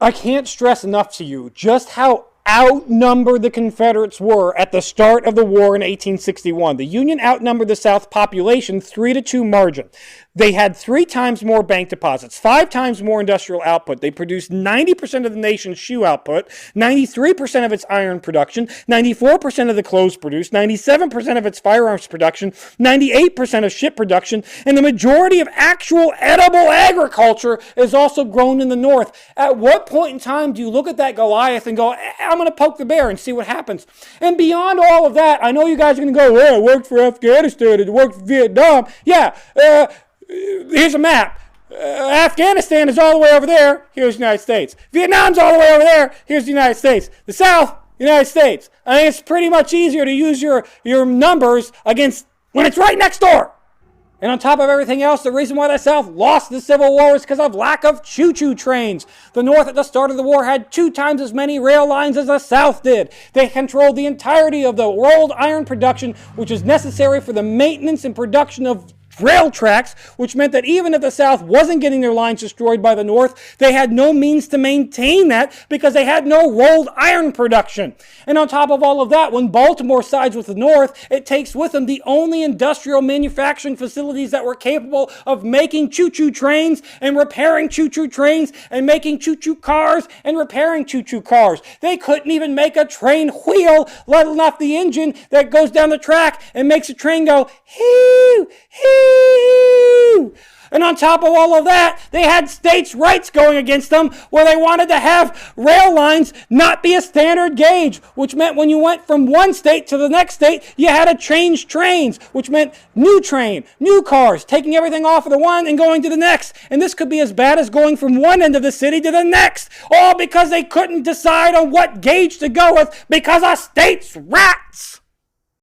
I can't stress enough to you just how outnumbered the Confederates were at the start of the war in 1861. The Union outnumbered the South population 3-2 margin. They had 3 times more bank deposits, 5 times more industrial output. They produced 90% of the nation's shoe output, 93% of its iron production, 94% of the clothes produced, 97% of its firearms production, 98% of ship production, and the majority of actual edible agriculture is also grown in the North. At what point in time do you look at that Goliath and go, I'm going to poke the bear and see what happens? And beyond all of that, I know you guys are going to go, well, it worked for Afghanistan, it worked for Vietnam. Yeah, here's a map. Afghanistan is all the way over there. Here's the United States. Vietnam's all the way over there. Here's the United States. The South, United States. I think it's pretty much easier to use your numbers against when it's right next door. And on top of everything else, the reason why the South lost the Civil War is because of lack of choo-choo trains. The North at the start of the war had 2 times as many rail lines as the South did. They controlled the entirety of the rolled iron production, which is necessary for the maintenance and production of rail tracks, which meant that even if the South wasn't getting their lines destroyed by the North, they had no means to maintain that because they had no rolled iron production. And on top of all of that, when Baltimore sides with the North, it takes with them the only industrial manufacturing facilities that were capable of making choo-choo trains and repairing choo-choo trains and making choo-choo cars and repairing choo-choo cars. They couldn't even make a train wheel, let alone the engine that goes down the track and makes a train go, hee, hee. And on top of all of that, they had states' rights going against them where they wanted to have rail lines not be a standard gauge, which meant when you went from one state to the next state, you had to change trains, which meant new train, new cars, taking everything off of the one and going to the next. And this could be as bad as going from one end of the city to the next, all because they couldn't decide on what gauge to go with because of states' rights.